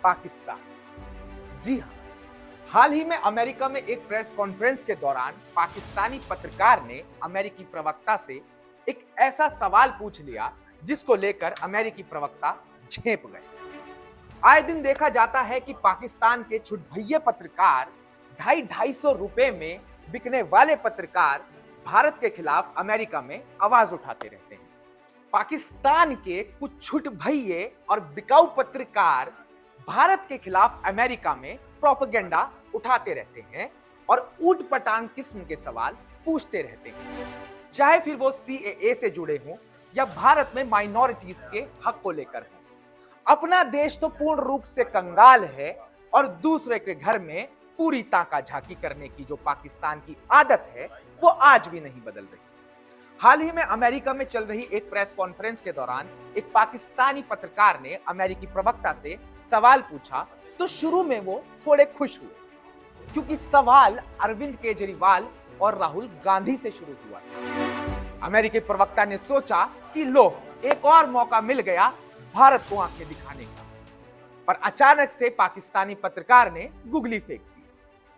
पाकिस्तान। जी हाँ, हाल ही में अमेरिका में एक प्रेस कॉन्फ्रेंस के दौरान पाकिस्तानी पत्रकार ने अमेरिकी प्रवक्ता से एक ऐसा सवाल पूछ लिया जिसको लेकर अमेरिकी प्रवक्ता झेप गए। आए दिन देखा जाता है कि पाकिस्तान के छुटभइये पत्रकार ₹250-250 में बिकने वाले पत्रकार भारत के खिलाफ अमेरिका में आवाज उठाते रहते हैं। पाकिस्तान के कुछ छुटभइये और बिकाऊ पत्रकार भारत के खिलाफ अमेरिका में प्रोपेगेंडा उठाते रहते हैं और ऊट-पटांग किस्म के सवाल पूछते रहते हैं, चाहे फिर वो सीएए से जुड़े हों या भारत में माइनॉरिटीज के हक को लेकर हो। अपना देश तो पूर्ण रूप से कंगाल है और दूसरे के घर में पूरी ताका झांकी करने की जो पाकिस्तान की आदत है वो आज भी नहीं बदल रही। हाल ही में अमेरिका में चल रही एक प्रेस कॉन्फ्रेंस के दौरान एक पाकिस्तानी पत्रकार ने अमेरिकी प्रवक्ता से सवाल पूछा तो शुरू में वो थोड़े खुश हुए क्योंकि सवाल अरविंद केजरीवाल और राहुल गांधी से शुरू हुआ। अमेरिकी प्रवक्ता ने सोचा कि लो एक और मौका मिल गया भारत को आंखें दिखाने का, पर अचानक से पाकिस्तानी पत्रकार ने गुगली फेंक दी।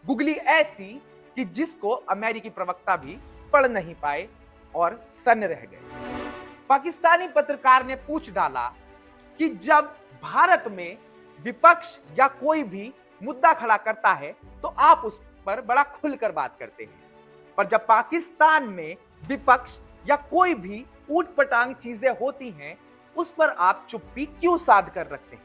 गुगली ऐसी कि जिसको अमेरिकी प्रवक्ता भी पढ़ नहीं पाए और सन्न रह गए। पाकिस्तानी पत्रकार ने पूछ डाला कि जब भारत में विपक्ष या कोई भी मुद्दा खड़ा करता है तो आप उस पर बड़ा खुलकर बात करते हैं, पर जब पाकिस्तान में विपक्ष या कोई भी ऊट-पटांग चीजें होती हैं उस पर आप चुप्पी क्यों साध कर रखते हैं।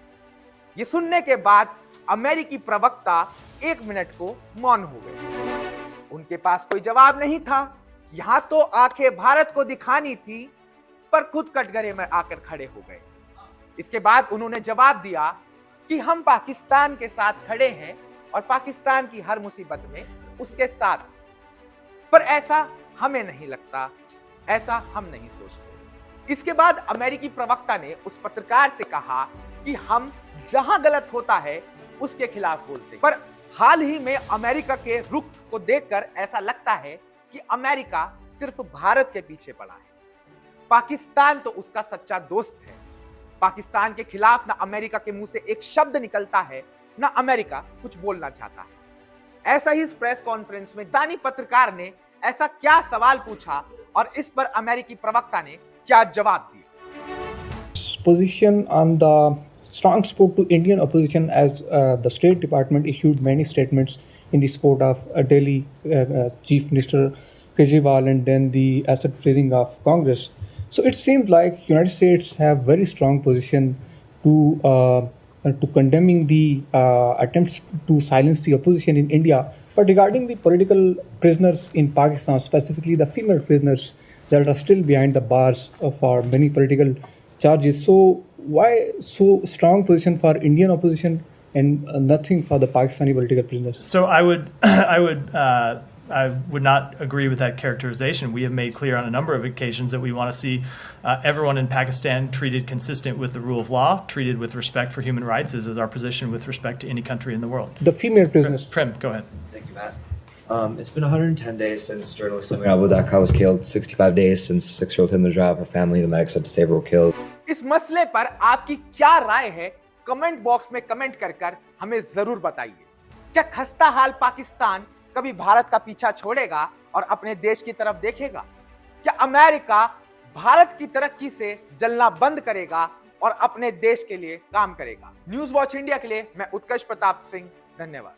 यह सुनने के बाद अमेरिकी प्रवक्ता 1 मिनट को मौन हो गए। उनके पास कोई जवाब नहीं था। यहां तो आंखें भारत को दिखानी थी पर खुद कटघरे में आकर खड़े हो गए। इसके बाद उन्होंने जवाब दिया कि हम पाकिस्तान के साथ खड़े हैं और पाकिस्तान की हर मुसीबत में उसके साथ, पर ऐसा हमें नहीं लगता, ऐसा हम नहीं सोचते। इसके बाद अमेरिकी प्रवक्ता ने उस पत्रकार से कहा कि हम जहां गलत होता है उसके खिलाफ बोलते हैं, पर हाल ही में अमेरिका के रुख को देखकर ऐसा लगता है कि अमेरिका सिर्फ भारत के पीछे पड़ा है। पाकिस्तान तो उसका सच्चा दोस्त है। पाकिस्तान के खिलाफ ना अमेरिका के मुंह से एक शब्द निकलता है, ना अमेरिका कुछ बोलना चाहता है। ऐसा ही इस प्रेस कॉन्फ्रेंस में दानी पत्रकार ने ऐसा क्या सवाल पूछा और इस पर अमेरिकी प्रवक्ता ने क्या जवाब दिया। Position on the strong support to Indian opposition as the State Department issued many statements in the support of Delhi Chief Minister Kejriwal and then the asset freezing of Congress. So it seems like United States have very strong position to condemning the attempts to silence the opposition in India. But regarding the political prisoners in Pakistan, specifically the female prisoners that are still behind the bars for many political charges, so why so strong position for Indian opposition and nothing for the Pakistani political prisoners? So I would not agree with that characterization. We have made clear on a number of occasions that we want to see everyone in Pakistan treated consistent with the rule of law, treated with respect for human rights, as is our position with respect to any country in the world. The female prisoners. Prim, go ahead. Thank you, Matt. It's been 110 days since journalist Samir Abu Daqqa was killed, 65 days since 6-year-old Hindu Rajab, her family, the medics had to save her, were killed. इस मसले पर आपकी क्या राय है comment box में comment कर हमें जरूर बताइए। क्या खस्ता हाल पाकिस्तान कभी भारत का पीछा छोड़ेगा और अपने देश की तरफ देखेगा? क्या अमेरिका भारत की तरक्की से जलना बंद करेगा और अपने देश के लिए काम करेगा? न्यूज वॉच इंडिया के लिए मैं उत्कर्ष प्रताप सिंह, धन्यवाद।